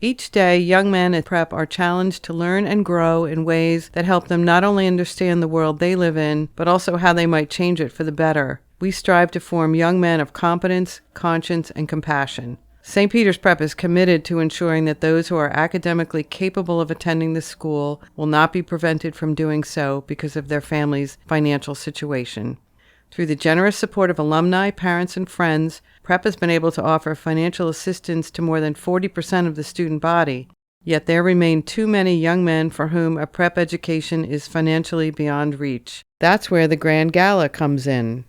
Each day, young men at prep are challenged to learn and grow in ways that help them not only understand the world they live in, but also how they might change it for the better. We strive to form young men of competence, conscience, and compassion. St. Peter's Prep is committed to ensuring that those who are academically capable of attending the school will not be prevented from doing so because of their family's financial situation. Through the generous support of alumni, parents, and friends, Prep has been able to offer financial assistance to more than 40% of the student body. Yet there remain too many young men for whom a prep education is financially beyond reach. That's where the Grand Gala comes in.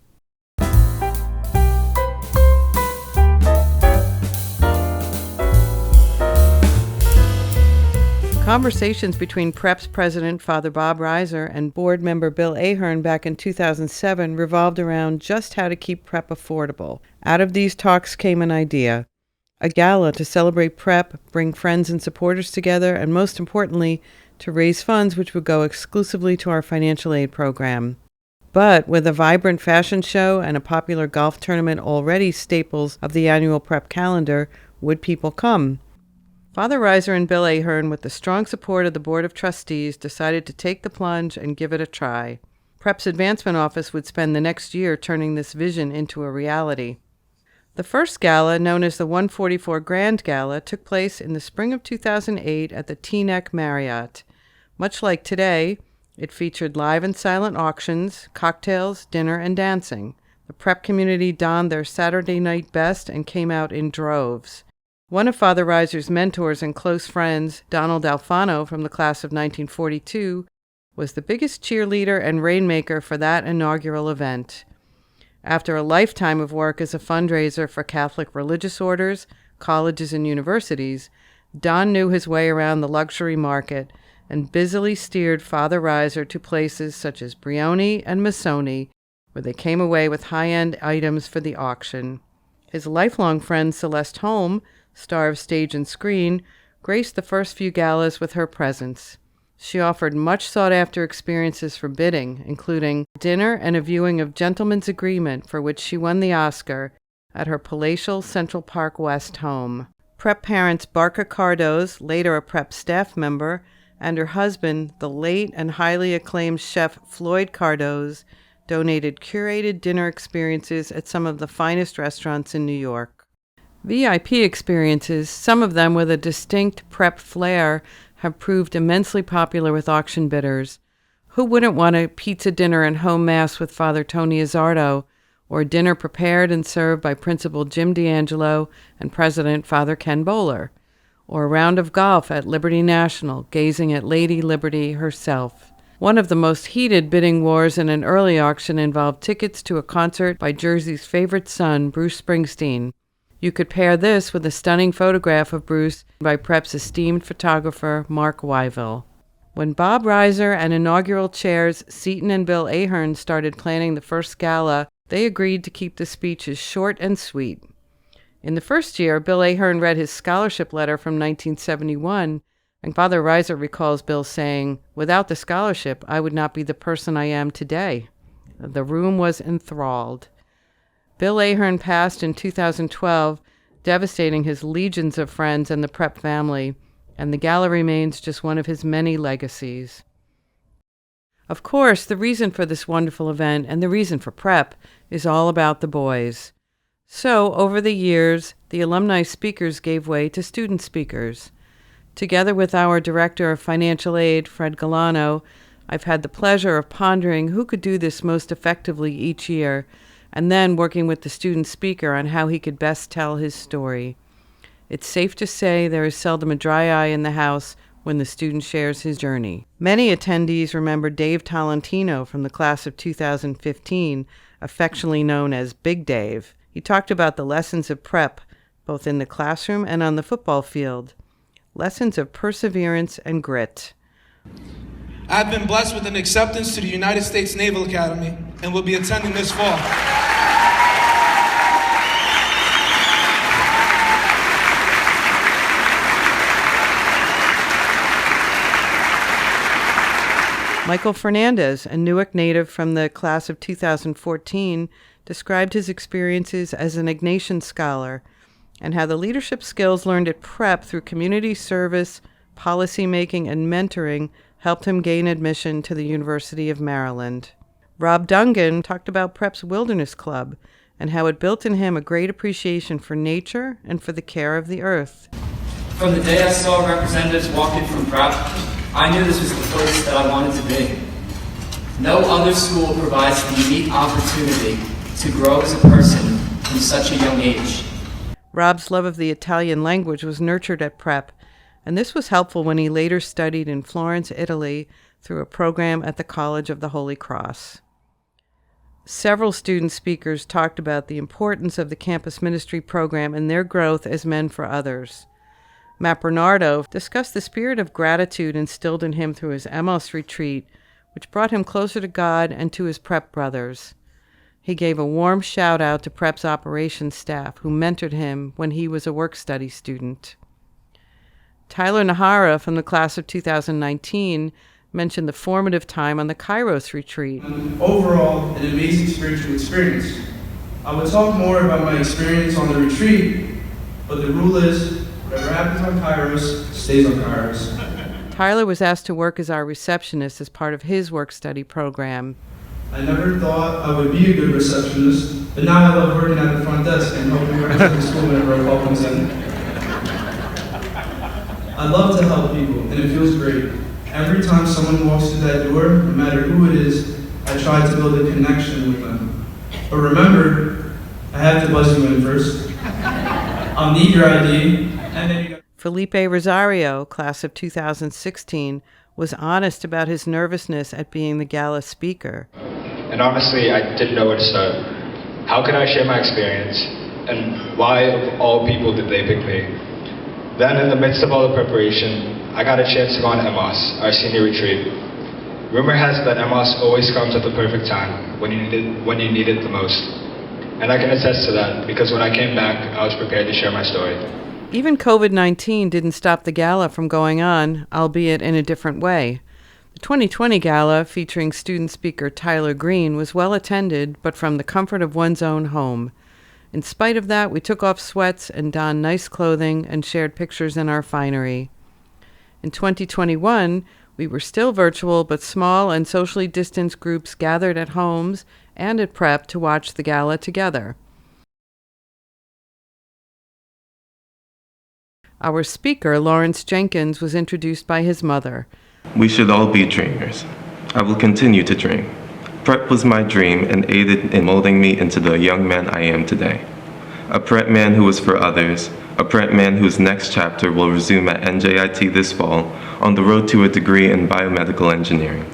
Conversations between Prep's president, Father Bob Reiser, and board member Bill Ahern back in 2007 revolved around just how to keep Prep affordable. Out of these talks came an idea: a gala to celebrate Prep, bring friends and supporters together, and most importantly, to raise funds which would go exclusively to our financial aid program. But with a vibrant fashion show and a popular golf tournament already staples of the annual Prep calendar, would people come? Father Reiser and Bill Ahern, with the strong support of the Board of Trustees, decided to take the plunge and give it a try. Prep's Advancement Office would spend the next year turning this vision into a reality. The first gala, known as the 144 Grand Gala, took place in the spring of 2008 at the Teaneck Marriott. Much like today, it featured live and silent auctions, cocktails, dinner, and dancing. The Prep community donned their Saturday night best and came out in droves. One of Father Reiser's mentors and close friends, Donald Alfano from the class of 1942, was the biggest cheerleader and rainmaker for that inaugural event. After a lifetime of work as a fundraiser for Catholic religious orders, colleges, and universities, Don knew his way around the luxury market and busily steered Father Reiser to places such as Brioni and Missoni, where they came away with high-end items for the auction. His lifelong friend Celeste Holm, star of stage and screen, graced the first few galas with her presence. She offered much sought-after experiences for bidding, including dinner and a viewing of Gentleman's Agreement, for which she won the Oscar, at her palatial Central Park West home. Prep parents Barca Cardoz, later a Prep staff member, and her husband, the late and highly acclaimed chef Floyd Cardoz, donated curated dinner experiences at some of the finest restaurants in New York. VIP experiences, some of them with a distinct Prep flair, have proved immensely popular with auction bidders. Who wouldn't want a pizza dinner and home mass with Father Tony Izzardo, or dinner prepared and served by Principal Jim D'Angelo and President Father Ken Bowler, or a round of golf at Liberty National, gazing at Lady Liberty herself? One of the most heated bidding wars in an early auction involved tickets to a concert by Jersey's favorite son, Bruce Springsteen. You could pair this with a stunning photograph of Bruce by Prep's esteemed photographer, Mark Wyville. When Bob Reiser and inaugural chairs Seaton and Bill Ahern started planning the first gala, they agreed to keep the speeches short and sweet. In the first year, Bill Ahern read his scholarship letter from 1971, and Father Reiser recalls Bill saying, "Without the scholarship, I would not be the person I am today." The room was enthralled. Bill Ahern passed in 2012, devastating his legions of friends and the Prep family, and the gala remains just one of his many legacies. Of course, the reason for this wonderful event and the reason for Prep is all about the boys. So, over the years, the alumni speakers gave way to student speakers. Together with our Director of Financial Aid, Fred Galano, I've had the pleasure of pondering who could do this most effectively each year, and then working with the student speaker on how he could best tell his story. It's safe to say there is seldom a dry eye in the house when the student shares his journey. Many attendees remember Dave Tolentino from the class of 2015, affectionately known as Big Dave. He talked about the lessons of Prep, both in the classroom and on the football field. Lessons of perseverance and grit. I've been blessed with an acceptance to the United States Naval Academy and will be attending this fall. Michael Fernandez, a Newark native from the class of 2014, described his experiences as an Ignatian scholar and how the leadership skills learned at Prep through community service, policy making, and mentoring helped him gain admission to the University of Maryland. Rob Dungan talked about Prep's Wilderness Club and how it built in him a great appreciation for nature and for the care of the earth. From the day I saw representatives walk in from Prep, I knew this was the place that I wanted to be. No other school provides the unique opportunity to grow as a person from such a young age. Rob's love of the Italian language was nurtured at Prep, and this was helpful when he later studied in Florence, Italy, through a program at the College of the Holy Cross. Several student speakers talked about the importance of the campus ministry program and their growth as men for others. Matt Bernardo discussed the spirit of gratitude instilled in him through his Amos retreat, which brought him closer to God and to his Prep brothers. He gave a warm shout-out to Prep's operations staff, who mentored him when he was a work-study student. Tyler Nahara from the class of 2019 mentioned the formative time on the Kairos retreat. Overall, an amazing spiritual experience. I would talk more about my experience on the retreat, but the rule is, whatever happens on Kairos, stays on Kairos. Tyler was asked to work as our receptionist as part of his work-study program. I never thought I would be a good receptionist, but now I love working at the front desk and helping the rest of the school whenever a call comes in. I love to help people, and it feels great. Every time someone walks through that door, no matter who it is, I try to build a connection with them. But remember, I have to buzz you in first. I'll need your ID, and then you got... Felipe Rosario, class of 2016, was honest about his nervousness at being the gala speaker. And honestly, I didn't know where to start. How could I share my experience? And why, of all people, did they pick me? Then, in the midst of all the preparation, I got a chance to go on Amos, our senior retreat. Rumor has it that Amos always comes at the perfect time, when you need it the most. And I can attest to that, because when I came back, I was prepared to share my story. Even COVID-19 didn't stop the gala from going on, albeit in a different way. The 2020 gala, featuring student speaker Tyler Green, was well attended, but from the comfort of one's own home. In spite of that, we took off sweats and donned nice clothing and shared pictures in our finery. In 2021, we were still virtual, but small and socially distanced groups gathered at homes and at Prep to watch the gala together. Our speaker, Lawrence Jenkins, was introduced by his mother. We should all be dreamers. I will continue to dream. Prep was my dream and aided in molding me into the young man I am today. A Prep man who was for others, a Prep man whose next chapter will resume at NJIT this fall on the road to a degree in biomedical engineering.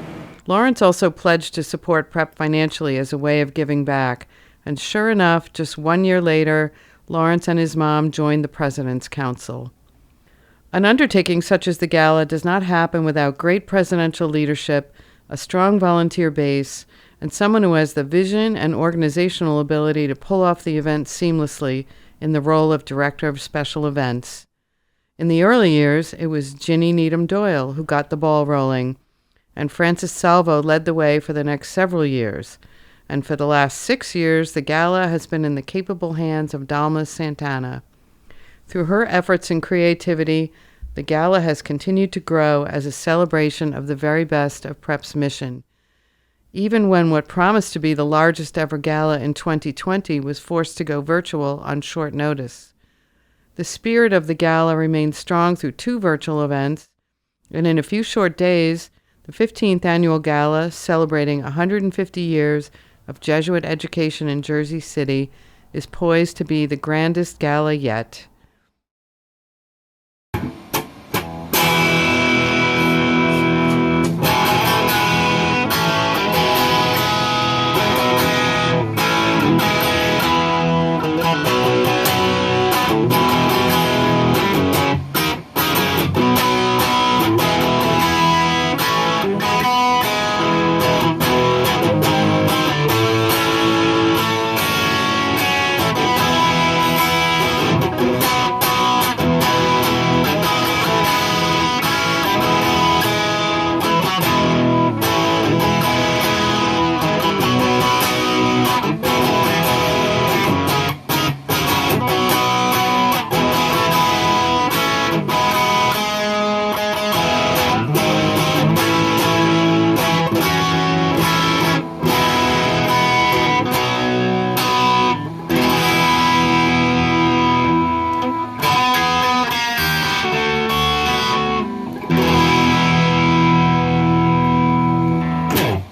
Lawrence also pledged to support Prep financially as a way of giving back, and sure enough, just 1 year later, Lawrence and his mom joined the President's Council. An undertaking such as the gala does not happen without great presidential leadership, a strong volunteer base, and someone who has the vision and organizational ability to pull off the event seamlessly in the role of Director of Special Events. In the early years, it was Ginny Needham Doyle who got the ball rolling, and Francis Salvo led the way for the next several years. And for the last 6 years, the gala has been in the capable hands of Dalma Santana. Through her efforts and creativity, the gala has continued to grow as a celebration of the very best of Prep's mission. Even when what promised to be the largest ever gala in 2020 was forced to go virtual on short notice. The spirit of the gala remained strong through 2 virtual events, and in a few short days, the 15th annual gala, celebrating 150 years of Jesuit education in Jersey City, is poised to be the grandest gala yet.